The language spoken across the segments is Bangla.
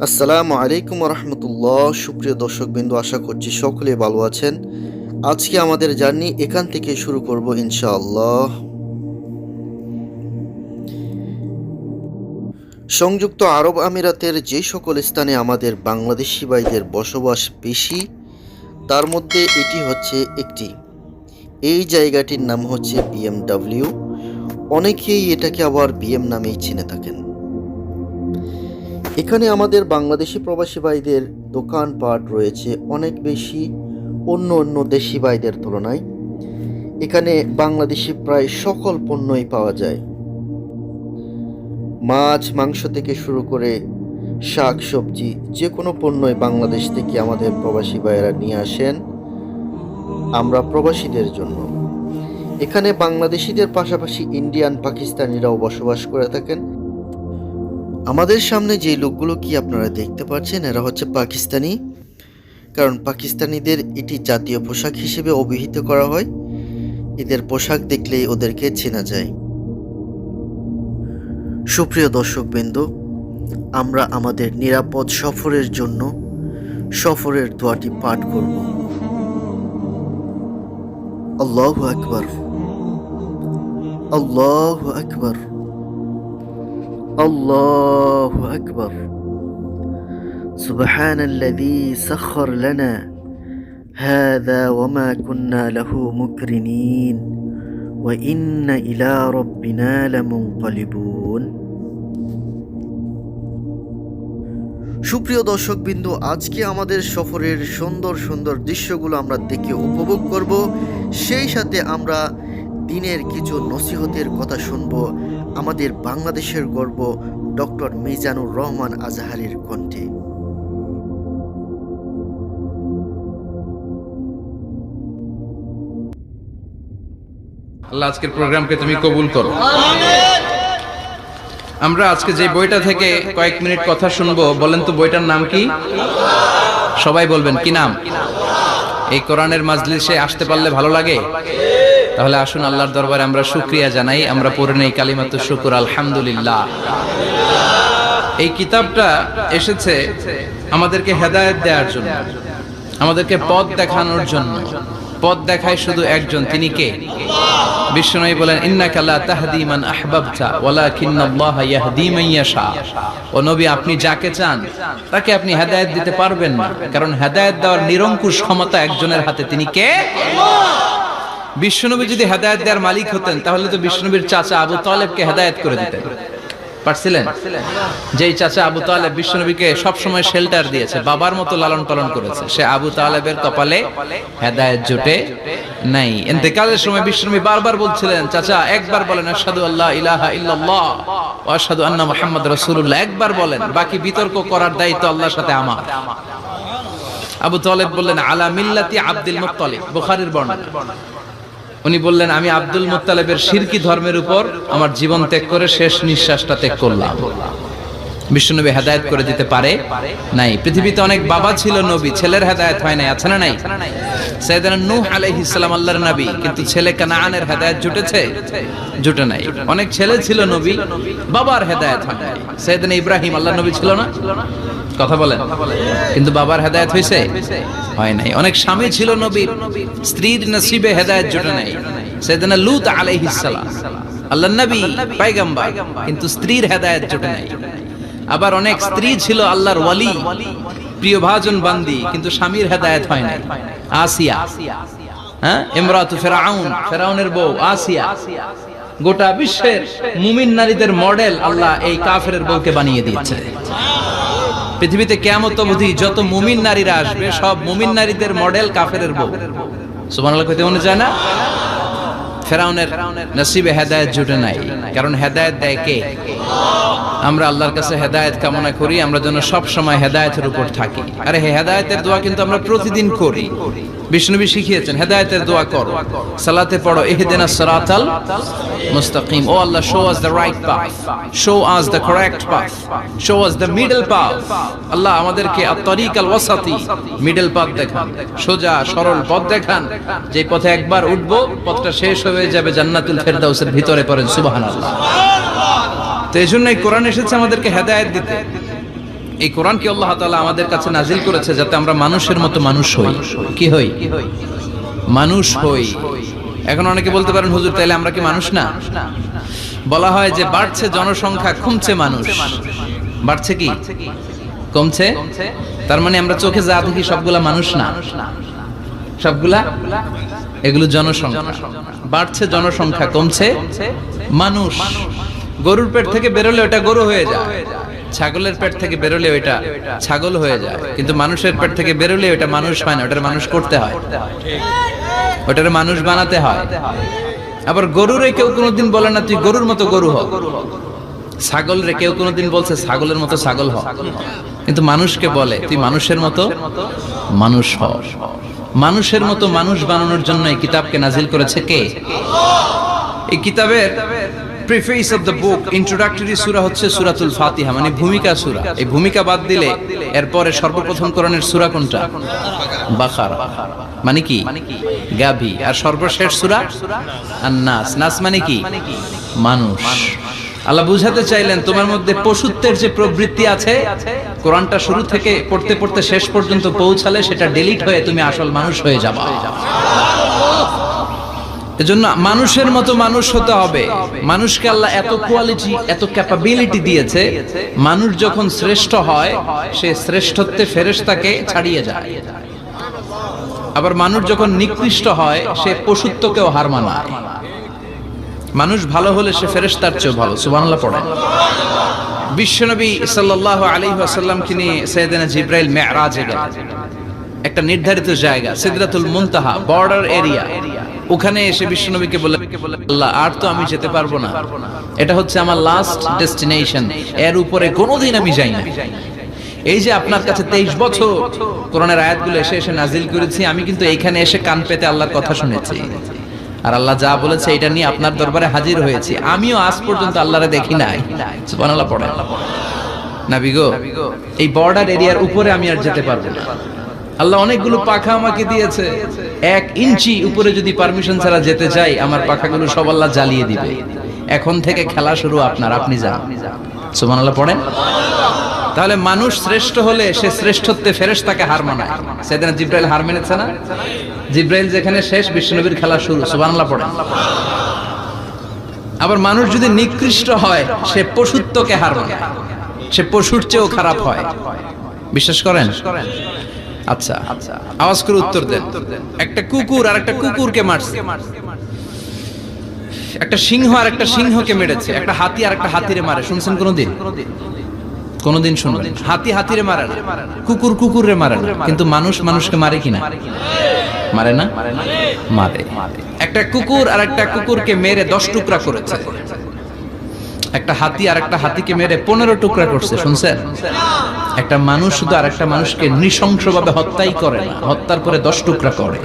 আসসালামু আলাইকুম রহমতুল্লাহ। সুপ্রিয় দর্শকবৃন্দ, আশা করছি সকলে ভালো আছেন। আজকে আমাদের জার্নি এখান থেকে শুরু করব ইনশাআল্লাহ। সংযুক্ত আরব আমিরাতের যে সকল স্থানে আমাদের বাংলাদেশি ভাইদের বসবাস বেশি, তার মধ্যে এটি হচ্ছে একটি। এই জায়গাটির নাম হচ্ছে বিএমডব্লিউ। অনেকেই এটাকে আবার বিএম নামেই চিনে থাকেন। এখানে আমাদের বাংলাদেশি প্রবাসী ভাইদের দোকানপাট রয়েছে অনেক বেশি অন্য অন্য দেশি ভাইদের তুলনায়। এখানে বাংলাদেশি প্রায় সকল পণ্যই পাওয়া যায়। মাছ মাংস থেকে শুরু করে শাক সবজি যে কোনো পণ্যই বাংলাদেশ থেকে আমাদের প্রবাসী ভাইয়েরা নিয়ে আসেন আমরা প্রবাসীদের জন্য। এখানে বাংলাদেশিদের পাশাপাশি ইন্ডিয়ান পাকিস্তানিরাও বসবাস করে থাকেন। আমাদের সামনে যে লোকগুলো কি আপনারা দেখতে পাচ্ছেন, এরা হচ্ছে পাকিস্তানি। কারণ পাকিস্তানিদের এটি জাতীয় পোশাক হিসেবে অভিহিত করা হয়। এদের পোশাক দেখলেই ওদেরকে চেনা যায়। সুপ্রিয় দর্শকবৃন্দ, আমরা আমাদের নিরাপদ সফরের জন্য সফরের দোয়াটি পাঠ করব। আল্লাহু আকবার, আল্লাহু আকবার, আল্লাহু আকবার। সুবহানাল্লাযী সাখখার লানা হাযা ওয়া মা কুন্না লাহু মুকরিনিন ওয়া ইন্না ইলা রাব্বিনা লামুনকালিবুন। সুপ্রিয় দর্শকবৃন্দ, আজকে আমাদের সফরের সুন্দর সুন্দর দৃশ্যগুলো আমরা দেখে উপভোগ করব। সেই সাথে আমরা দিনের কিছু নসিহতের কথা শুনব আমাদের বাংলাদেশের গর্ব ডক্টর মিজানুর রহমান আজহারীর কণ্ঠে। আল্লাহ আজকের প্রোগ্রামকে তুমি কবুল করো। আমরা আজকে যে বইটা থেকে কয়েক মিনিট কথা শুনবো, বলেন তো বইটার নাম কি? সবাই বলবেন কি নাম? এই কোরআনের মাজলিসে আসতে পারলে ভালো লাগে? তাহলে আসুন আল্লাহর দরবারে আমরা শুকরিয়া জানাই। আমরা পড়ে নেই কালিমাতুশ শুকর, আলহামদুলিল্লাহ। এই কিতাবটা এসেছে আমাদেরকে হেদায়েত দেওয়ার জন্য, আমাদেরকে পথ দেখানোর জন্য। পথ দেখায় শুধু একজন, তিনি কে? বিশ্বনবী বলেন, ইন্নাকা লা তাহদি মান আহবাবতা ওয়ালাকিন্নাল্লাহা ইয়াহদি মান ইয়াশা। ও নবী, আপনি যাকে চান তাকে আপনি হেদায়েত দিতে পারবেন না, কারণ হেদায়েত দেওয়ার নিরঙ্কুশ ক্ষমতা একজনের হাতে, তিনি কে? বিশ্বনবী যদি হেদায়েত দেওয়ার মালিক হতেন, তাহলে তো বিশ্বনবীর চাচা আবু তালেবকে হেদায়েত করে দিতেন। পারছিলেন? যেই চাচা আবু তালেব বিশ্বনবীকে সবসময় শেল্টার দিয়েছে, বাবার মতো লালন পালন করেছে, সে আবু তালেবের কপালে হেদায়েত জোটে নাই। ইন্তেকালের সময় বিশ্বনবী বারবার বলছিলেন, চাচা একবার বলেন আশহাদু আল্লা ইলাহা ইল্লাল্লাহ ওয়া আশহাদু আন্না মুহাম্মাদুর রাসূলুল্লাহ, একবার বলেন, বাকি বিতর্ক করার দায়িত্ব আল্লাহর সাথে আমার। আবু তালেব বললেন, আলা মিল্লাতি আব্দুল মুত্তালিব, বুখারীর বর্ণনা। উনি বললেন, আমি আব্দুল মুত্তালিবের শিরকি ধর্মের উপর আমার জীবন ত্যাগ করে শেষ নিঃশ্বাসটা ত্যাগ করলাম। বিশ্বনবী হেদায়েত করে দিতে পারে নাই। পৃথিবীতে অনেক বাবা ছিল নবী, ছেলের হেদায়েত হয় নাই, আছে না নাই? সাইয়েদনা নূহ আলাইহিস সালাম আল্লাহর নবী, কিন্তু ছেলে কানানের হেদায়েত জুটেছে? জুটে নাই। অনেক ছেলে ছিল নবী, বাবার হেদায়েত হয় নাই। সাইয়েদনা ইব্রাহিম আল্লাহর নবী ছিল না? কথা বলেন, কিন্তু বাবার হেদায়েত হয়েছে? হয় নাই। অনেক স্বামী ছিল নবী, স্ত্রীর নসিবে হেদায়েত জুটে নাই। সাইয়েদনা লূত আলাইহিস সালাম আল্লাহর নবী, পয়গম্বর, কিন্তু স্ত্রীর হেদায়েত জুটে নাই। আবার অনেক স্ত্রী ছিল আল্লাহর ওয়ালি, প্রিয় ভাজন বান্দি, কিন্তু স্বামীর হেদায়েত হয় নাই। আসিয়া, হ্যাঁ, ইমরাতু ফিরাউন, ফিরাউনের বউ আসিয়া। গোটা বিশ্বের মুমিন নারীদের মডেল আল্লাহ এই কাফেরের বউকে বানিয়ে দিয়েছে। পৃথিবীতে কিয়ামত অবধি যত মুমিন নারীরা আসবে, সব মুমিন নারীদের মডেল কাফেরের বউ। সুবহানাল্লাহ কইতে মনে যায় না? ফিরাউনের নসিবে হেদায়েত জুটে নাই, কারণ হেদায়েত দেয় কে? আমরা আল্লাহর কাছে হেদায়েত কামনা করি, আমরা যেন সব সময় হেদায়েতের উপর থাকি। আরে হেদায়েতের দোয়া কিন্তু আমরা প্রতিদিন করি। বিষ্ণুবী শিখিয়েছেন, হেদায়েতের দোয়া করো, সালাতে পড়ো, ইহদিনাস সিরাতাল মুস্তাকিম। ও Allah, show us the right path, show us the correct path, show us the middle path. Allah আমাদেরকে আত-তারিক আল ওয়াসাতি, মিডল পাথ দেখান, সোজা সরল পথ দেখান, যে পথে একবার উঠবো পথটা শেষ হয়ে যাবে জান্নাতুল ফেরদাউসের ভিতরে। পড়েন সুবহানাল্লাহ। তো এই জন্যই কোরআন এসেছে আমাদেরকে হেদায়েত দিতে। এই কোরআনকে আল্লাহ তাআলা আমাদের কাছে নাজিল করেছে যাতে আমরা মানুষের মতো মানুষ হই। কি হই? মানুষ হই। এখন অনেকে বলতে পারেন, হুজুর তাইলে আমরা কি মানুষ না? বলা হয় যে বাড়ছে জনসংখ্যা, কমছে মানুষ। বাড়ছে কি কমছে? তার মানে আমরা চোখে যা দেখি সবগুলা মানুষ না, সবগুলা এগুলো জনসংখ্যা। বাড়ছে জনসংখ্যা, কমছে মানুষ। গরুর পেট থেকে বেরোলে ওটা গরু হয়ে যায়, ছাগলের পেট থেকে বেরোলে ওটা ছাগল হয়ে যায়, কিন্তু মানুষের পেট থেকে বেরোলে ওটা মানুষ হয় না, ওটার মানুষ করতে হয়, ওটার মানুষ বানাতে হয়। আবার গরুরে কেউ কোনোদিন বলে না তুই গরুর মতো গরু হ, ছাগল রে কেউ কোনোদিন বলছে ছাগলের মতো ছাগল হ, কিন্তু মানুষকে বলে তুই মানুষের মতো মানুষ হ। মানুষের মতো মানুষ বানানোর জন্য এই কিতাবকে নাজিল করেছে কে? এই কিতাবের preface of the book, introductory সূরা হচ্ছে সূরাতুল ফাতিহা, মানে ভূমিকা সূরা। এই ভূমিকা বাদ দিলে এরপরে সর্বপ্রথম কোরআনের সূরা কোনটা? বাকারা, মানে কি? গাভী। আর সর্বশেষ সূরা আন-নাস। নাস মানে কি? মানুষ। আল্লাহ বুঝাতে চাইলেন তোমার মধ্যে পশুত্বের যে প্রবৃত্তি আছে, কোরআনটা শুরু থেকে পড়তে পড়তে শেষ পর্যন্ত পৌঁছালে সেটা ডিলিট হয়ে তুমি আসল মানুষ হয়ে যাবা। এজন্য মানুষের মতো মানুষ হতে হবে। মানুষকে আল্লাহ এত কোয়ালিটি, এত ক্যাপাবিলিটি দিয়েছে, মানুষ যখন শ্রেষ্ঠ হয় সে শ্রেষ্ঠত্বে ফেরেশতাকে ছাড়িয়ে যায়। আবার মানুষ যখন নিকৃষ্ট হয় সে পশুত্বকেও হার মানায়। মানুষ ভালো হলে সে ফেরেশতার চেয়েও ভালো। সুবহানাল্লাহ পড়েন। বিশ্বনবী সাল্লাল্লাহু আলাইহি ওয়াসাল্লামকে নিয়ে সাইয়েদনা জিবরাইল মিরাজে গেলেন। একটা নির্ধারিত জায়গা সিদরাতুল মুনতাহা, বর্ডার এরিয়া। ওখানে এসে বিশ্বনবীকে বলে, আল্লাহ আর তো আমি যেতে পারবো না, এটা হচ্ছে আমার লাস্ট ডেস্টিনেশন, এর উপরে কোনোদিন আমি যাই না। এই যে আপনার কাছে 23 বছর কোরআনের আয়াতগুলো এসে এসে নাজিল করেছি, আমি কিন্তু এইখানে এসে কান পেতে আল্লাহর কথা শুনেছি, আর আল্লাহ যা বলেছে এটা নিয়ে আপনার দরবারে হাজির হয়েছি। আমিও আজ পর্যন্ত আল্লাহরে দেখি নাই। সুবহানাল্লাহ পড়েন। নবী গো, এই বর্ডার এরিয়ার উপরে আমি আর যেতে পারবো না। আল্লাহ অনেকগুলো পাখা আমাকে দিয়েছে, 1 ইঞ্চি উপরে যদি পারমিশন ছাড়া যেতে চাই আমার পাখাগুলো সব আল্লাহ জ্বালিয়ে দিবে। এখন থেকে খেলা শুরু আপনার, আপনি যান। সুবহানাল্লাহ পড়েন। তাহলে মানুষ শ্রেষ্ঠ হলে সে শ্রেষ্ঠত্বে ফেরেশতাকে হার মানায়। সাইয়েদনা জিবরাইল হার মেনেছে না? জিবরাইল যেখানে শেষ, বিশ্বনবীর খেলা শুরু। সুবহানাল্লাহ পড়েন। আবার মানুষ যদি নিকৃষ্ট হয় সে পশুত্বকে হার মানায়, সে পশুর চেয়েও খারাপ হয়। বিশ্বাস করেন? আচ্ছা, আওয়াজ করে উত্তর দেন। একটা কুকুর আর একটা কুকুরকে মারছে, একটা সিংহ আর একটা সিংহকে মেরেছে, একটা হাতি আর একটা হাতিরে মারে। শুনছেন কোনদিন? কোনদিন শুনবেন? হাতি হাতিরে মারে না, কুকুর কুকুরে মারে না, কিন্তু মানুষ মানুষকে মারে কিনা? মারে না? মারে। একটা কুকুর আর একটা কুকুরকে মেরে 10 টুকরা করেছে, একটা হাতি আর একটা হাতিকে মেরে 15 টুকরা করছে। শুনছেন? একটা মানুষ শুধু আর একটা মানুষকে নৃশংসভাবে হত্যাই করে না, হত্যার পরে 10 টুকরা করে,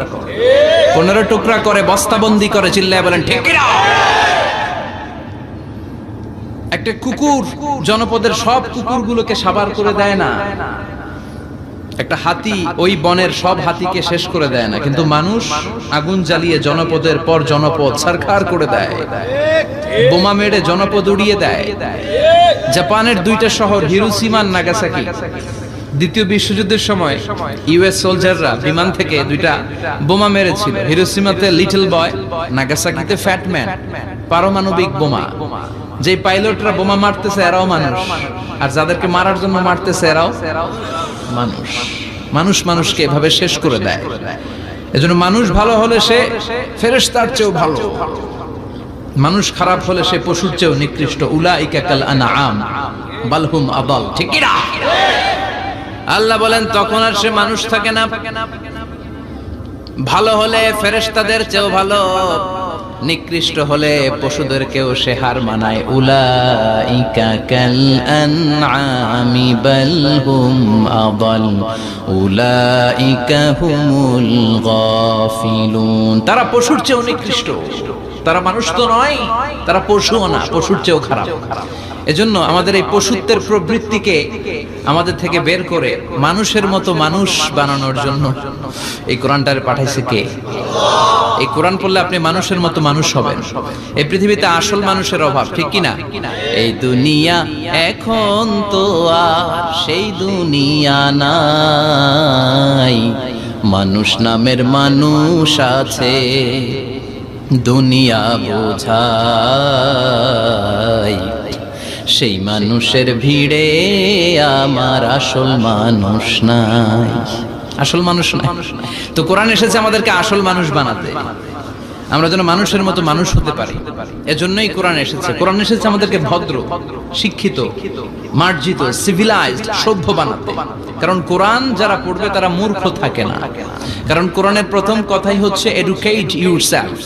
15 টুকরা করে, বস্তাবন্দি করে। চিল্লায় বলেন ঠিক কিনা? একটা কুকুর জনপদের সব কুকুরগুলোকে সাবার করে দেয় না, একটা হাতি ওই বনের সব হাতিকে শেষ করে দেয় না, কিন্তু মানুষ আগুন জ্বালিয়ে জনপদের পর জনপদ ছারখার করে দেয়, বোমা মেরে জনপদ উড়িয়ে দেয়। জাপানের 2টা শহর হিরোশিমা আর নাগাসাকি, দ্বিতীয় বিশ্বযুদ্ধের সময় ইউএস সোলজাররা বিমান থেকে 2টা বোমা মেরেছিল। হিরোশিমাতে লিটল বয়, নাগাসাকিতে ফ্যাট ম্যান। পারমাণবিক বোমা। যে পাইলটরা বোমা মারতেছে এরাও মানুষ, আর যাদেরকে মারার জন্য মারতেছে এরাও মানুষ। মানুষ মানুষকে এভাবে শেষ করে দেয়। এজন্য মানুষ ভালো হলে সে ফেরেশতার চেয়েও ভালো, মানুষ খারাপ হলে সে পশুর চেয়েও নিকৃষ্ট। উলাইকা কাল আনআম বাল হুম আদাল। ঠিক কি না? আল্লাহ বলেন তখন আর সে মানুষ থাকে না। ভালো হলে ফেরেশতাদের চেয়েও ভালো, নিকৃষ্ট হলে পশুদেরকেও সে হার মানায়। উলাইকা কাল আনআমি বাল হুম আদাল উলাইকা হুমুল গাফিলুন। তারা পশুর চেয়েও নিকৃষ্ট, তারা মানুষ তো নয়, তারা পশুও না, পশুর চেয়েও খারাপ। এজন্য আমাদের এই পশুত্বের প্রবৃত্তিকে আমাদের থেকে বের করে মানুষের মতো মানুষ বানানোর জন্য এই কোরআনটারে পাঠাইছে কে? এই কোরআন পড়লে আপনি মানুষের মতো মানুষ হবেন। এই পৃথিবীতে আসল মানুষের অভাব, ঠিক কি না? এই দুনিয়া এখন তো আর সেই দুনিয়া নাই, মানুষ নামের মানুষ আছে, দুনিয়া বোঝাই, সেই মানুষের ভিড়ে আমার আসল মানুষ নাই। আসল মানুষ নাই। তো কোরআন এসেছে আমাদেরকে আসল মানুষ বানাতে, আমরা যেন মানুষের মতো মানুষ হতে পারি। এজন্যই কোরআন এসেছে। কোরআন এসেছে আমাদেরকে ভদ্র, শিক্ষিত, মার্জিত, সিভিলাইজড, সভ্য বানাতে। কারণ কোরআন যারা পড়বে তারা মূর্খ থাকে না। কারণ কোরআনের প্রথম কথাই হচ্ছে educate yourself,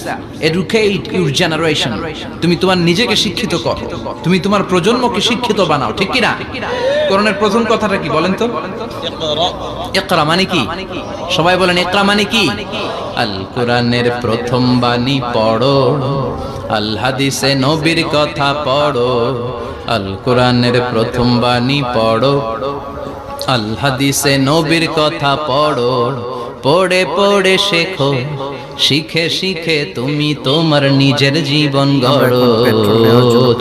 educate your generation. তুমি তোমার নিজেকে শিক্ষিত করো, তুমি তোমার প্রজন্মকে শিক্ষিত বানাও, ঠিক কি না? কোরআনের প্রথম কথাটা কি বলেন তো? ইকরা মানে কি? সবাই বলেন ইকরা মানে কি? আল কোরআনের প্রথম বাণী পড়ো, আল হাদিসে নবীর কথা পড়ো। আল কোরআনের প্রথম বাণী পড়ো, আল হাদিসে নবীর কথা পড়ো। পড়ে পড়ে শেখো, শিখে শিখে তুমি তোমার নিজের জীবন গড়ো।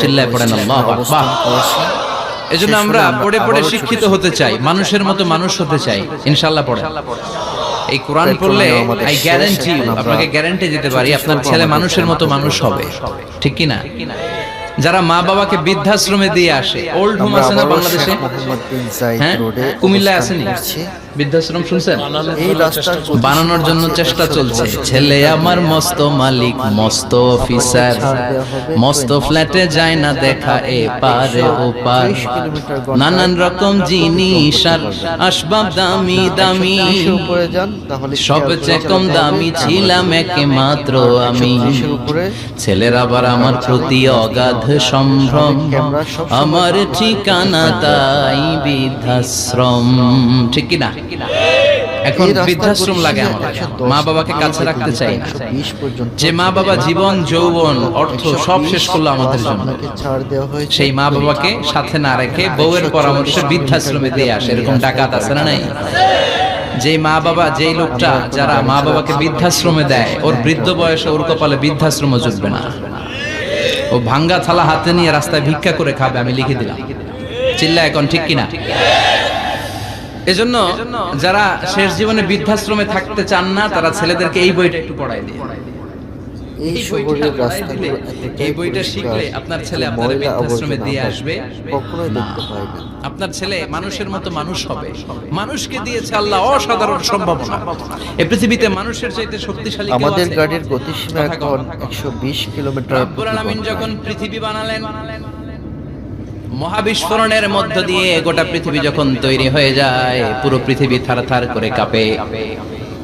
চিল্লায় পড়েন আল্লাহু আকবার। এজন্য আমরা পড়ে পড়ে শিক্ষিত হতে চাই, মানুষের মতো মানুষ হতে চাই। ইনশাআল্লাহ পড়েন। এই কোরআন পড়লে আই গ্যারান্টি, আপনাকে গ্যারান্টি দিতে পারি আপনার ছেলে মানুষের মতো মানুষ হবে, ঠিক কি না? যারা মা বাবাকে বৃদ্ধাশ্রমে দিয়ে আসে, ওল্ড হোম আছে না বাংলাদেশে? হ্যাঁ, কুমিল্লায় আসেনি বৃদ্ধাশ্রম, শুনছেন? বানানোর জন্য চেষ্টা চলছে। ছেলে আমার মস্ত মালিক, মস্ত অফিসার, মস্ত ফ্ল্যাটে যায় না দেখা এ পারে ও পার, নানান রকম জিনিস আর আসবাব দামি দামি, সবচেয়ে কম দামি ছিলাম একমাত্র আমি। ছেলের আবার আমার প্রতি অগাধ সম্ভ্রম, আমার ঠিকানা তাই বৃদ্ধাশ্রম, ঠিক কি না? এখন বৃদ্ধাশ্রম লাগে আমাদের, মা বাবাকে কাছে রাখতে চাই না। যে মা বাবা জীবন, যৌবন, অর্থ সব শেষ করলো আমাদের জন্য, সেই মা বাবাকে সাথে না রেখে বউয়ের পরামর্শে বৃদ্ধাশ্রমে দিয়ে আসে। এরকম ডাকাত আছে না নাই? যে মা বাবা, যেই লোকটা যারা মা বাবাকে বৃদ্ধাশ্রমে দেয়, ওর বৃদ্ধ বয়সে ওর কপালে বৃদ্ধাশ্রম জুটবে না। ও ভাঙ্গা থালা হাতে নিয়ে রাস্তায় ভিক্ষা করে খাবে, আমি লিখে দিলাম। চিল্লা এখন, ঠিক কিনা? এজন্য যারা শেষ জীবনে বৃদ্ধাশ্রমে থাকতে চান না, তারা ছেলেদেরকে এই বইটা একটু পড়ায় দিয়ে, এই বইটা শিখলে আপনার ছেলে আপনার বৃদ্ধাশ্রমে দিয়ে আসবে না। আপনার ছেলে মানুষের মতো মানুষ হবে। মানুষকে দিয়েছে আল্লাহ অসাধারণ সম্ভাবনা। এই পৃথিবীতে মানুষের চাইতে শক্তিশালী কেউ আছে? আমাদের গাড়ির গতিসীমা এখন 120 কিলোমিটার। রব্বুল আলামিন যখন পৃথিবী বানালেন, মহাবিস্ফোরণের মধ্য দিয়ে গোটা পৃথিবী যখন তৈরি হয়ে যায়, পুরো পৃথিবী থারথার করে কাঁপে।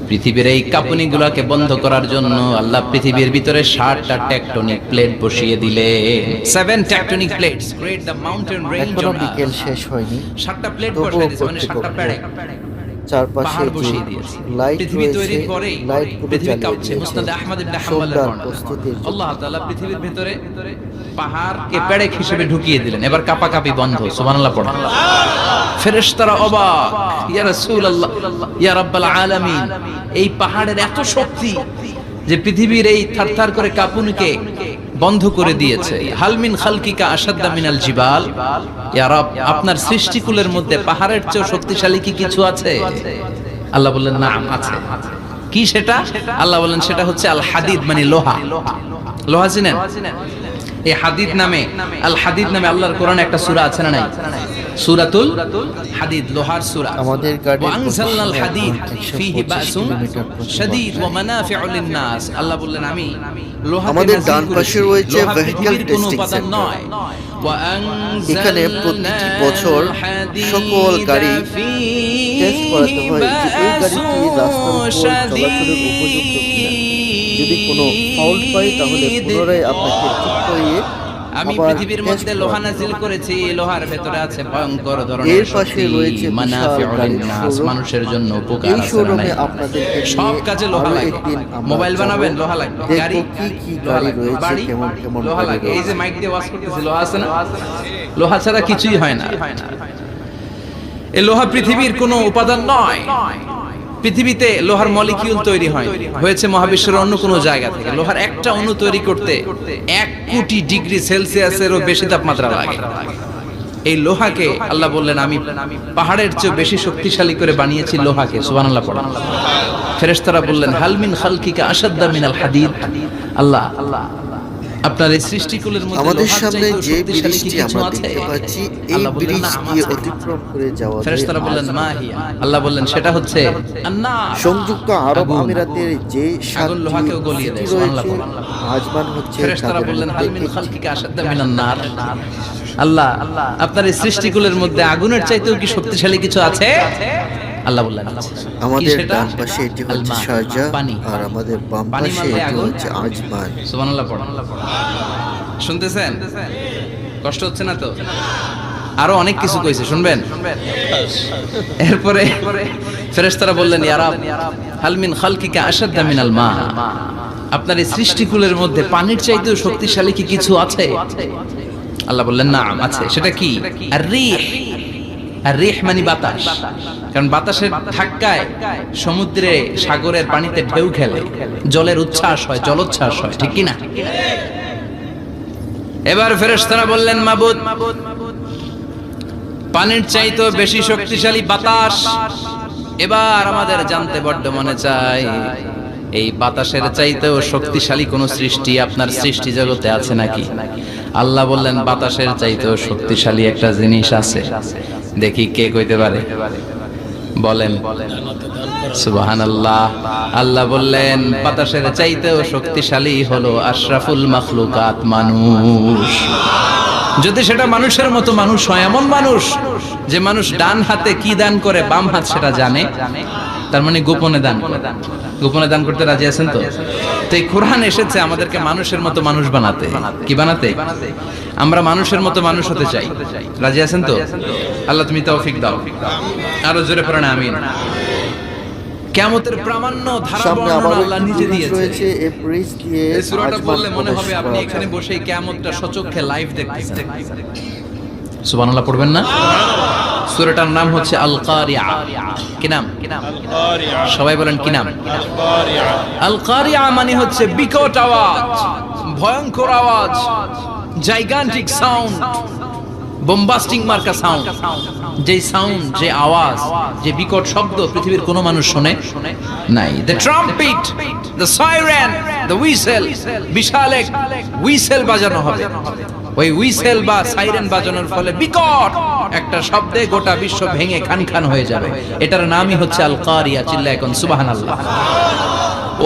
পৃথিবীর এই কাঁপুনিগুলোকে বন্ধ করার জন্য আল্লাহ পৃথিবীর ভিতরে 7টা টেকটনিক প্লেট বসিয়ে দিলেন। 7 tectonic plates create the mountain range. এখনো বিকেল শেষ হয়নি, 7টা প্লেট বসিয়ে দিয়েছে, মানে 7টা পেড়ে চারপাশে বসিয়ে দিয়েছে। লাইট পৃথিবী তৈরির পরে লাইট পৃথিবী কাঁপছে। মুসনাদ আহমদ ইবনে হাম্বলের বর্ণনা, আল্লাহ তাআলা পৃথিবীর ভিতরে পাহাড়কে পেড়ে হিসেবে ঢুকিয়ে দিলেন। এবার কাঁপাকাঁপি বন্ধ। সুবহানাল্লাহ পড়েন। ফেরেশতারা অবাক, ইয়া রাসূলুল্লাহ, ইয়া রাব্বাল আলামিন, এই পাহাড়ের এত শক্তি যে পৃথিবীর এই থারথার করে কাঁপুনিকে বন্ধ করে দিয়েছে। হাল মিন খালকিকা আশাদ্দা মিনাল জিবাল, ইয়া রব, আপনার সৃষ্টিকুলের মধ্যে পাহাড়ের চেয়ে শক্তিশালী কি কিছু আছে? আল্লাহ বললেন না, আছে। কি সেটা? আল্লাহ বললেন সেটা হচ্ছে আল হাদিদ, মানে লোহা। লোহা চিনেন? এই হাদিদ নামে, আল হাদিদ নামে আল্লাহর কোরআনে একটা সূরা আছে না নাই? সূরাতুল হাদিদ, লোহার সূরা। আমাদের গাড়ির ওয়ানজালনাল হাদিদ ফীহি বাসুন শাদীদ ওয়া মানাফিউ লিন-নাস। আল্লাহ বললেন আমি লোহা, আমাদের ডান পাশে রয়েছে ভেহিকল টেস্টিং সেন্টার। এখানে প্রতিটি বছর সকল গাড়ি টেস্ট করাতে হয় যে এই গাড়িটি রাস্তার উপর চলাচলের উপযুক্ত কিনা। যদি কোনো ফল্ট পাই তাহলে পুনরায় আপনাকে ঠিক করিয়ে আমি আবার পৃথিবীর টেস্ট মধ্যে লোহা করার নাজিল জন্য। করেছি, লোহার ভেতরে আছে ভয়ঙ্কর এর ধরনের পাশে শক্তি, রয়েছে বিশাল মানাফিউল গাড়ির লিন্নাস, শোরুম। মানুষের জন্য উপকার এই আছে না শোরুমে নাই? আপনাদেরকে সব নিয়ে কাজে লোহা আরো লাগে। একদিন আমরা মোবাইল যাব। বানাবেন লোহা লাগবে, দেখব গাড়ি কি লোহা গাড়ি লাগবে, রয়েছে, বাড়ি কেমন কেমন লোহা গাড়ি লাগে। এই যে রয়েছে। মাইক দিয়ে ওয়াজ করতেছি, লোহা আছে না? লোহা ছাড়া কিছুই হয় না। এই লোহা পৃথিবীর কোনো উপাদান নয়। পৃথিবীতে লোহার মলিকিউল তৈরি হয় হয়েছে মহাবিশ্বের অন্য কোনো জায়গা থেকে। লোহার একটা অণু তৈরি করতে 1 কোটি ডিগ্রি সেলসিয়াসেরও বেশি তাপমাত্রা লাগে। এই লোহাকে আল্লাহ বললেন আমি পাহাড়ের চেয়ে বেশি শক্তিশালী করে বানিয়েছি লোহাকে। সুবহানাল্লাহ পড়েন। ফেরেশতারা বললেন হাল মিন খালকিকা আশাদ্দা মিনাল হাদিদ। আল্লাহ আপনার এই সৃষ্টিকুলের মধ্যে আমাদের লোহার সামনে চাইতেও যে শক্তিশালী কি ব্রিজটি কিছু আমরা আছে? দেখতে পাচ্ছি, এই আল্লাহ বললেন, ব্রিজ নাম দিয়ে আছে। অতিক্রম করে যাওয়া যায় ফেরেশতারা বললেন মা হিয়া। আল্লাহ বললেন সেটা হচ্ছে আন্নার। সংযুক্ত আরব আগুন। আমিরাতের যে আগুন লোহাকেও গলিয়ে দেয়, সিটি রয়েছে, সুবহানাল্লাহ। আজমান হচ্ছে ফেরেশতারা তাদের বললেন মধ্যে হাল মিন একটি। খালকিকা আশাদ্দা মিনান নার। আল্লাহ আপনার এই সৃষ্টিকুলের মধ্যে আগুনের চাইতেও কি শক্তিশালী কিছু আছে? আল্লাহ বললেন আছে। কি আমাদের সেটা? ডান পাশে এটি হচ্ছে আল-মা, শারজা, পানি। আর আমাদের বাম পানি পাশে মানলে এটি আগুন। হচ্ছে আজমান। সুবহানাল্লাহ পড়েন। শুনতেছেন? কষ্ট হচ্ছে না তো? আরো অনেক কিছু কইছে, শুনবেন? এরপরে ফেরেশতারা বললেন ইয়া রাব হাল মিন খালকিকা আশাদ্দা মিনাল মা। আপনার এই সৃষ্টিকুলের মধ্যে পানির চাইতেও শক্তিশালী কি কিছু আছে? আল্লাহ বললেন নাম আছে। সেটা কি? আর রিহ। আর রিহ মানে বাতাস। কারণ বাতাসের ধাক্কায় সমুদ্রে সাগরের পানিতে ঢেউ খেলে, জলের উচ্ছ্বাস হয়, জলোচ্ছ্বাস হয়, ঠিক কি না? এবার ফেরেশতারা বললেন মাবুদ পানির চাইতেও বেশি শক্তিশালী বাতাস। এবার আমাদের জানতে বড্ড মনে চায় এই বাতাসের চাইতেও শক্তিশালী কোন সৃষ্টি আপনার সৃষ্টি জগতে আছে নাকি? আল্লাহ বললেন বাতাসের চাইতেও শক্তিশালী একটা জিনিস আছে। দেখি কে কইতে পারে, বলেন। সুবহানাল্লাহ। আল্লাহ বললেন বাতাসের চাইতেও শক্তিশালী হলো আশরাফুল মাখলুকাত, মানুষ। যদি সেটা মানুষের মতো মানুষ হয়, এমন মানুষ যে মানুষ ডান হাতে কি দান করে বাম হাত সেটা জানে, তার মানে গোপনে দান করে। গোপনে দান করতে রাজি আছেন তো? তো এই কোরআন এসেছে আমাদেরকে মানুষের মতো মানুষ বানাতে। কি বানাতে? আমরা মানুষের মতো মানুষ হতে চাই। রাজি আছেন তো? আল্লাহ তুমি তৌফিক দাও। আরো জোরে পড়েন আমিন। কিয়ামতের প্রামাণ্য ধারা সামনে বর্ণনা আবারও আল্লাহ একটি নিজে ব্রিজ দিয়েছে। রয়েছে, এই ব্রিজ দিয়ে এই সূরাটা আজমান পড়লে মনে প্রবেশ হবে আপনি করা এখানে যায়। বসে কিয়ামতটা সচক্ষে লাইভ দেখতেছেন। সুবহানাল্লাহ পড়বেন না? সূরাটার নাম হচ্ছে আল কারিয়া। কি নাম? সবাই বলেন কি নাম? আল কারিয়া মানে হচ্ছে বিকট আওয়াজ, ভয়ঙ্কর আওয়াজ, জাইগান্টিক সাউন্ড, বোম্বাস্টিং মার্কা সাউন্ড। যে সাউন্ড, যে আওয়াজ, যে বিকট শব্দ পৃথিবীর কোনো মানুষ শুনে নাই। The trumpet, the siren, the whistle, বিশাল এক হুইসেল বাজানো হবে। ওই হুইসেল বা সাইরেন বাজানোর ফলে বিকট একটা শব্দে গোটা বিশ্ব ভেঙে খান খান হয়ে যাবে। এটার নামই হচ্ছে আল কারিয়া। চিল্লায় এখন সুবহানাল্লাহ।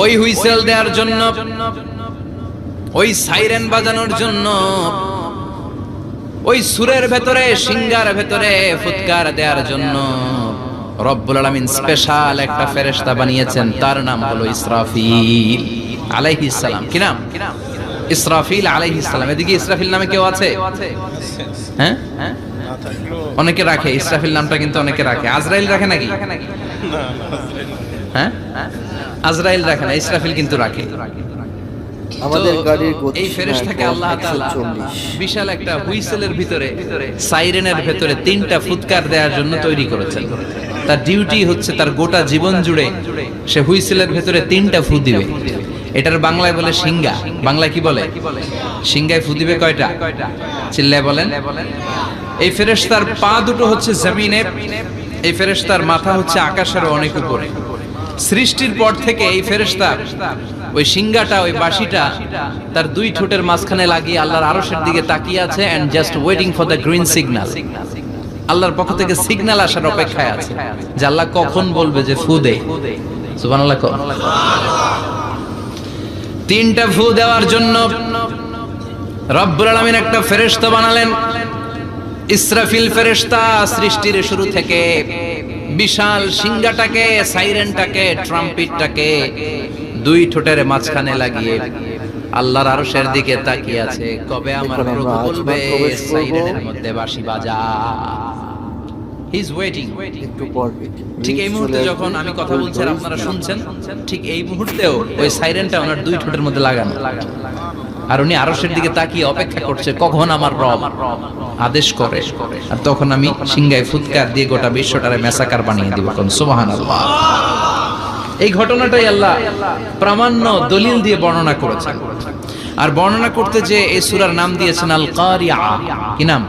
ওই হুইসেল দেওয়ার জন্য, ওই সাইরেন বাজানোর জন্য, ওই সুরের ভেতরে, সিঙ্গার ভেতরে ফুৎকার দেওয়ার জন্য রব্বুল আলামিন স্পেশাল একটা ফেরেশতা বানিয়েছেন। তার নাম হলো ইসরাফিল আলাইহিস সালাম। কি নাম? ইসরাফিল আলাইহিস সালাম। এদিকে ইসরাফিল নামে কেউ আছে? হ্যাঁ, অনেকে রাখে ইসরাফিল নামটা, কিন্তু অনেকে রাখে। আজরাইল রাখে নাকি? হ্যাঁ, আজরাইল রাখে না, ইসরাফিল কিন্তু রাখে। আমাদের গাড়ির এই গতি ফেরেশতাকে আল্লাহ তাআলা বিশাল একটা হুইসেলের ভিতরে, সাইরেনের ভিতরে 3টা ফুৎকার দেওয়ার জন্য তৈরি করেছেন। তার ডিউটি হচ্ছে তার গোটা জীবন জুড়ে সে হুইসেলের ভিতরে 3টা ফু দিবে। এটার বাংলায় বলে সিঙ্গা। বাংলায় কি বলে? সিঙ্গায় ফু দিবে কয়টা? চিল্লায় বলেন। এই ফেরেশতার পা দুটো হচ্ছে জমিনে, এই ফেরেশতার মাথা হচ্ছে আকাশের অনেক উপরে। সৃষ্টির পর থেকে এই ফেরেশতা ওই সিঙ্গাটা, ওই বাঁশিটা তার 2 ঠোঁটের মাঝখানে লাগিয়ে আল্লাহর আরশের দিকে তাকিয়ে আছে, and just waiting for the green signal. আল্লাহর পক্ষ থেকে সিগন্যাল আসার অপেক্ষায় আছে যে আল্লাহ কখন বলবে যে ফু দে। সুবহানাল্লাহ। 3টা ফু দেওয়ার জন্য রব্বুল আলামিন একটা ফেরেশতা বানালেন, ইসরাফিল ফেরেশতা। সৃষ্টির শুরু থেকে বিশাল সিঙ্গাটাকে, সাইরেনটাকে, ট্রাম্পিটটাকে 2 ঠোঁটের মাঝখানে লাগিয়ে আল্লাহর আরশের দিকে তাকিয়ে আছে, কবে আমার এখন আমরা প্রভু বলবে আজমান প্রবেশ করব। সাইরেনের মধ্যে বাঁশি বাজা। He is waiting. একটু পর ঠিক এই মুহূর্তে যখন আমি কথা বলছি আর আপনারা শুনছেন, ঠিক এই মুহূর্তেও ওই সাইরেনটা ওনার দুই ঠোঁটের মধ্যে লাগানো, আর উনি আরশের দিকে তাকিয়ে অপেক্ষা করছে কখন আমার রব আদেশ করে, আর তখন আমি সিংহায় ফুৎকার দিয়ে গোটা বিশ্বটারে মেসাকার বানিয়ে দিব। কোন সুবহানাল্লাহ। এই ঘটনাটাই আল্লাহ প্রামাণ্য দলিল দিয়ে বর্ণনা করেছেন, আর বর্ণনা করতে যে এই সূরার নাম দিয়েছেন আল কারিয়া। কি নাম?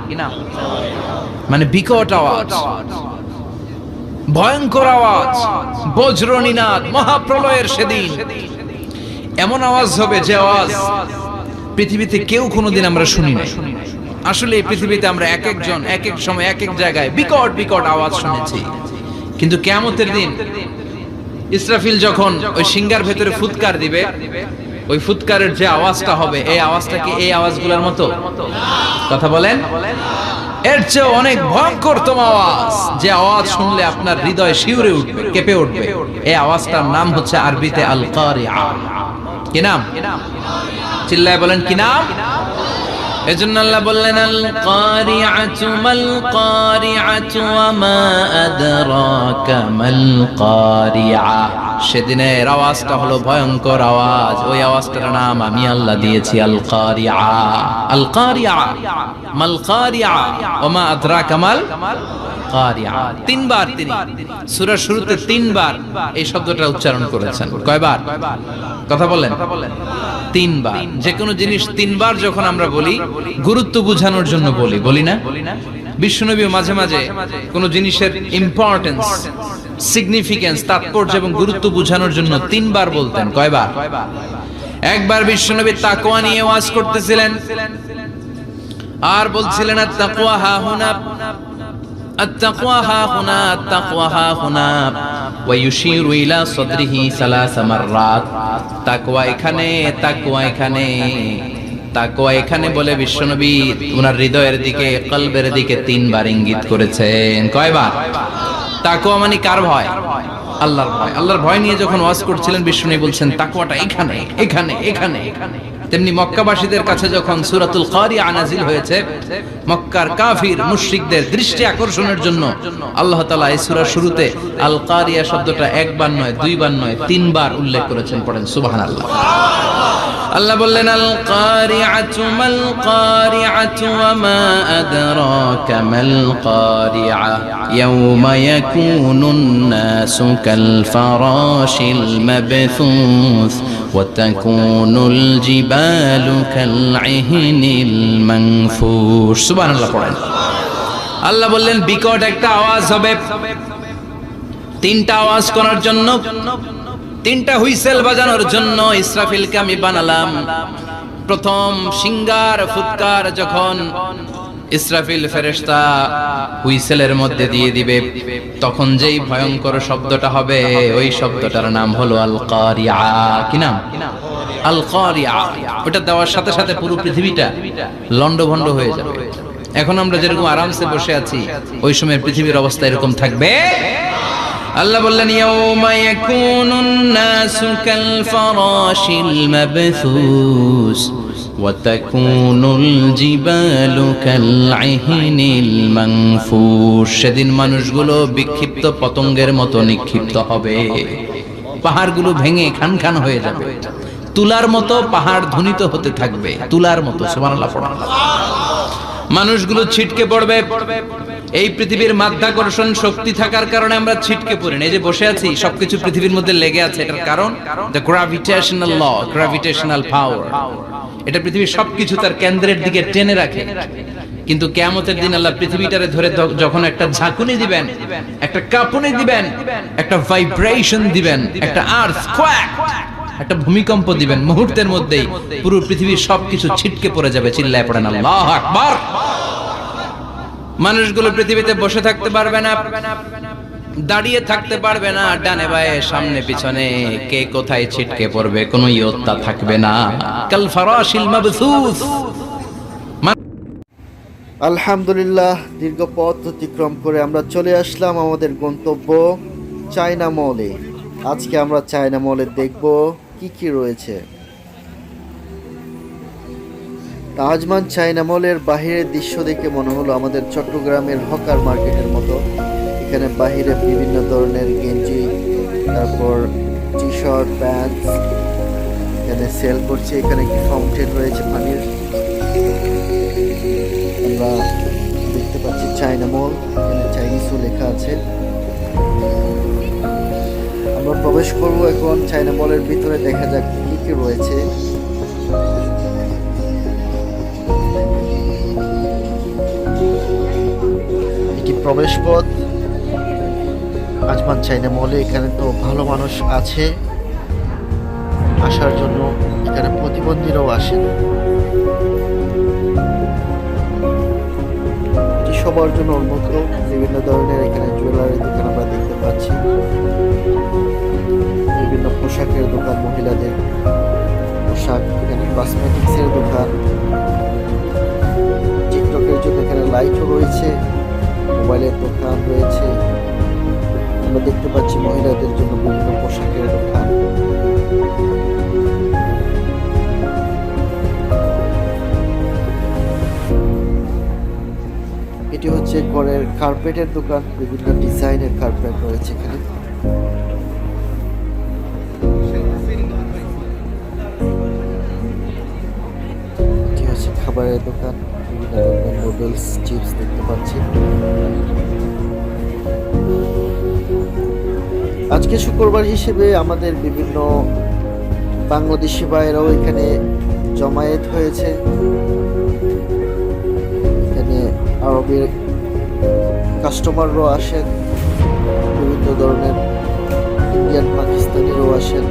মানে বিকট আওয়াজ, ভয়ঙ্কর আওয়াজ, বজ্রনিনাদ, মহাপ্রলয়ের সেদিন এমন আওয়াজ হবে যে আওয়াজ পৃথিবীতে কেউ কোনোদিন আমরা শুনি না। আসলে এই পৃথিবীতে আমরা এক একজন এক এক সময় এক এক জায়গায় বিকট বিকট আওয়াজ শুনেছি, কিন্তু কিয়ামতের দিন ইসরাফিল যখন ওই সিংহার ভেতরে ফুৎকার দিবে, ওই ফুৎকারের যে আওয়াজটা হবে, এই আওয়াজটা কি এই আওয়াজগুলোর মতো? কথা বলেন। এর চেয়ে অনেক ভয়ঙ্করতম আওয়াজ, যে আওয়াজ শুনলে আপনার হৃদয় শিউরে উঠবে, কেঁপে উঠবে। এই আওয়াজটার নাম হচ্ছে আরবিতে আল কারিয়া। কি নাম? চিল্লায় বলেন কি নাম? এজন্য আল্লাহ বললেন আল কারিআতু মাল কারিআতু ওয়া মা আদরাকা মাল কারিআ। সেদিনের আওয়াজটা হলো ভয়ঙ্কর আওয়াজ, ওই আওয়াজটার নাম আমি আল্লাহ দিয়েছি আল কারিআ। আল কারিআ মাল কারিআ ওয়া মা আদরাকা মাল কারিআ। তিনবার তিনি সূরার শুরুতে তিনবার এই শব্দটা উচ্চারণ করেছেন। কয়বার? কথা বলেন। তিনবার। যে কোনো জিনিস তিনবার যখন আমরা বলি, গুরুত্ব বোঝানোর জন্য বলি, বলি না? বিশ্বনবী মাঝে মাঝে কোন জিনিসের ইম্পর্টেন্স, সিগনিফিকেন্স, তাৎপর্য এবং গুরুত্ব বোঝানোর জন্য তিনবার বলতেন। কয়বার? একবার বিশ্বনবী তাকওয়া নিয়ে ওয়াজ করতেছিলেন আর বলছিলেন আত-তাকওয়া হাহুনা, আত-তাকওয়া হাহুনা, আত-তাকওয়া হাহুনা, ওয়া ইউশিরু ইলা সাদরিহি সালাস মাররাত। তাকওয়া এখানে, তাকওয়া এখানে, তাকওয়া এখানে বলে বিশ্বনবী ওনার হৃদয়ের দিকে, কলবের দিকে তিনবার ইঙ্গিত করেছেন। কয়বার? তাকওয়া মানে কার ভয়? আল্লাহর ভয়। আল্লাহর ভয় নিয়ে যখন ওয়াজ করছিলেন বিশ্বনবী বলছেন তাকওয়াটা এখানে, এখানে, এখানে। তেমনি মক্কাবাসীদের কাছে যখন সূরাতুল কারিয়া নাজিল হয়েছে, মক্কার কাফির মুশরিকদের দৃষ্টি আকর্ষণের জন্য আল্লাহ তাআলা এই সূরার শুরুতে আল কারিয়া শব্দটা একবার নয়, দুইবার নয়, তিনবার উল্লেখ করেছেন। পড়েন সুবহানাল্লাহ। আল্লাহ বললেন আল কারিআতু মাল কারিআতু ওয়া মা আদরাকা মাল কারিআ ইয়াওমা ইয়াকুনুন নাসু কাল ফারাশিল মাবথুস ওয়া তাকুনুল জিবালু কাল ইহনিল মানফুশ। সুবহানাল্লাহ পড়েন। আল্লাহ বললেন বিকট একটা আওয়াজ হবে, তিনটা আওয়াজ করার জন্য, তিনটা হুইসেল বাজানোর জন্য ইসরাফিলকে আমি বানালাম। প্রথম সিংহার ফুৎকার যখন ইসরাফিল ফেরেশতা হুইসেলের মধ্যে দিয়ে দিবে, তখন যেই ভয়ঙ্কর শব্দটা হবে, ওই শব্দটার নাম হলো আল কারিয়া। কি নাম? আল কারিয়া। ওটা দেওয়ার সাথে সাথে পুরো পৃথিবীটা লন্ডভন্ড হয়ে যাবে। এখন আমরা যেরকম আরামসে বসে আছি, ওই সময় পৃথিবীর অবস্থা এরকম থাকবে। আল্লাহ বললেন ইয়াউমা ইয়াকুনুন নাসু কাল ফারাশিল মাবথুস ওয়া তাকুনুল জিবালু কাল ইহনিল মানফুশ। সেদিন মানুষগুলো বিক্ষিপ্ত পতঙ্গের মতো নিক্ষিপ্ত হবে, পাহাড়গুলো ভেঙে খান খান হয়ে যাবে, তুলার মতো পাহাড় ধ্বনিত হতে থাকবে, তুলার মতো। সুবহানাল্লাহ। মানুষগুলো ছিটকে পড়বে। এই পৃথিবীর মাধ্যাকর্ষণ শক্তি থাকার কারণে আমরা ছিটকে পড়ি না। এই যে বসে আছি, সবকিছু পৃথিবীর মধ্যে লেগে আছে। এটার কারণ দ্য গ্র্যাভিটেশনাল ল, গ্র্যাভিটেশনাল পাওয়ার। এটা পৃথিবীর সবকিছু তার কেন্দ্রের দিকে টেনে রাখে। কিন্তু কিয়ামতের দিন আল্লাহ পৃথিবীটারে ধরে যখন একটা ঝাঁকুনি দিবেন, একটা কাঁপুনি দিবেন, একটা ভাইব্রেশন দিবেন, একটা আর্থকোয়াক, একটা ভূমিকম্প দিবেন, মুহূর্তের মধ্যেই পুরো পৃথিবীর সবকিছু ছিটকে পড়ে যাবে। চিল্লায় পড়েন আল্লাহু আকবার। মানুষগুলো পৃথিবীতে বসে থাকতে পারবে না, দাঁড়িয়ে থাকতে পারবে না, ডানে বায়ে সামনে পিছনে কে কোথায় ছিটকে পড়বে কোনো ইয়ত্তা থাকবে না। কাল ফারাশিল মাবথুস। আলহামদুলিল্লাহ, দীর্ঘ পথ অতিক্রম করে আমরা চলে আসলাম আমাদের গন্তব্য চায়না মলে। আজকে আমরা চায়না মলে দেখব কি কি রয়েছে। তাজমান চায়না মলের বাহিরের দৃশ্য দেখে মনে হলো আমাদের চট্টগ্রামের হকার মার্কেটের মতো। এখানে বাহিরে বিভিন্ন ধরনের গেঞ্জি, তারপর টি শার্ট, প্যান্টস এখানে সেল করছে। এখানে একটি ফাউন্টেন রয়েছে পানির, আমরা দেখতে পাচ্ছি চায়না মল, এখানে চাইনিজও লেখা আছে। আমরা প্রবেশ করব এখন চায়না মলের ভিতরে, দেখা যাক কি কি রয়েছে। এটি প্রবেশ পথ আজমান চায়না মলে। এখানে তো ভালো মানুষ আছে আসার জন্য, এখানে প্রতিবন্ধীরাও আসেন। এটি সবার জন্য উন্মুক্ত। বিভিন্ন ধরনের এখানে জুয়েলারি দোকান আমরা দেখতে পাচ্ছি, বিভিন্ন পোশাকের দোকান, মহিলাদের পোশাক, এখানে কসমেটিক্সের দোকান, টিকটকের জন্য এখানে লাইটও রয়েছে, মোবাইলের দোকান রয়েছে। আমরা দেখতে পাচ্ছি মহিলাদের জন্য বিভিন্ন পোশাকের দোকান। এটি হচ্ছে ঘরের কার্পেটের দোকান, বিভিন্ন ডিজাইনের কার্পেট রয়েছে এখানে। এটি হচ্ছে খাবারের দোকান, বিভিন্ন ধরনের নুডলস, চিপস দেখতে পাচ্ছি। আজকে শুক্রবার হিসেবে আমাদের বিভিন্ন বাংলাদেশি ভাইয়েরাও এখানে জমায়েত হয়েছে। এখানে আরবের কাস্টমাররাও আসেন, বিভিন্ন ধরনের ইন্ডিয়ান, পাকিস্তানিরাও আসেন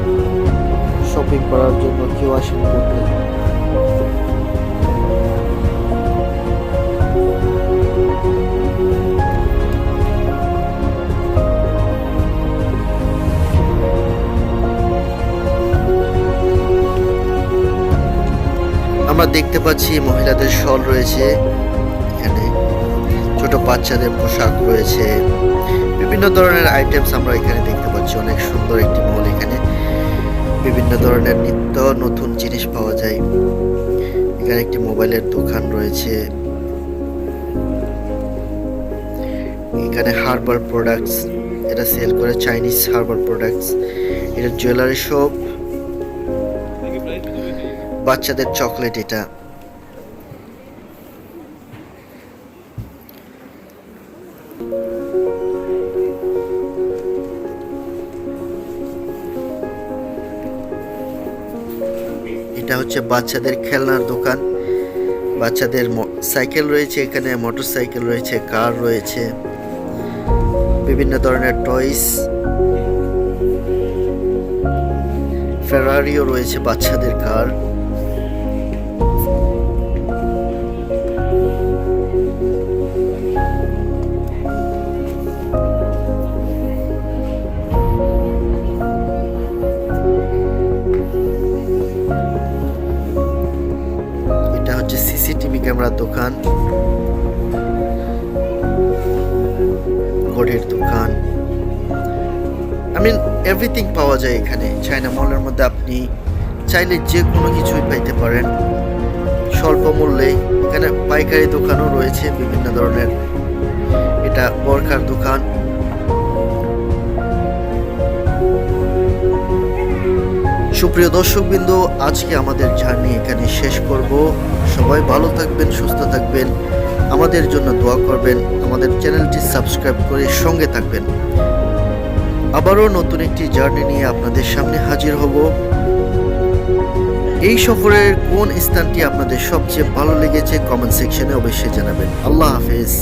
শপিং করার জন্য, কেউ আসেন ঘুরতে। আমরা দেখতে পাচ্ছি মহিলাদের শল রয়েছে, এখানে ছোট বাচ্চাদের পোশাক রয়েছে, বিভিন্ন ধরনের আইটেমস আমরা এখানে দেখতে পাচ্ছি। অনেক সুন্দর একটি মল, এখানে বিভিন্ন ধরনের নিত্য নতুন জিনিস পাওয়া যায়। এখানে একটি মোবাইলের দোকান রয়েছে, এখানে হার্বাল প্রোডাক্টস, এটা সেল করে চাইনিজ হার্বাল প্রোডাক্টস। এটা জুয়েলারি শপ, বাচ্চাদের চকলেট। এটা এটা হচ্ছে বাচ্চাদের খেলনার দোকান। বাচ্চাদের সাইকেল রয়েছে এখানে, মোটর সাইকেল রয়েছে, কার রয়েছে, বিভিন্ন ধরনের টয়স, ফেরারিও রয়েছে বাচ্চাদের কার। এটা হচ্ছে সিসিটিভি ক্যামেরার দোকান, ঘড়ির দোকান। এভরিথিং পাওয়া যায় এখানে চায়না মলের মধ্যে। আপনি চাইলে যে কোনো কিছুই পাইতে পারেন স্বল্প মূল্যে। এখানে পাইকারি দোকানও রয়েছে বিভিন্ন ধরনের। এটা বরকার দোকান। সুপ্রিয় দর্শকবৃন্দ, আজকে আমাদের জার্নি এখানে শেষ করব। সবাই ভালো থাকবেন, সুস্থ থাকবেন, আমাদের জন্য দোয়া করবেন, আমাদের চ্যানেলটি সাবস্ক্রাইব করে সঙ্গে থাকবেন। আবারও নতুন একটি জার্নি নিয়ে আপনাদের সামনে হাজির হব। এই সফরের কোন স্থানটি আপনাদের সবচেয়ে ভালো লেগেছে কমেন্ট সেকশনে অবশ্যই জানাবেন। আল্লাহ হাফেজ।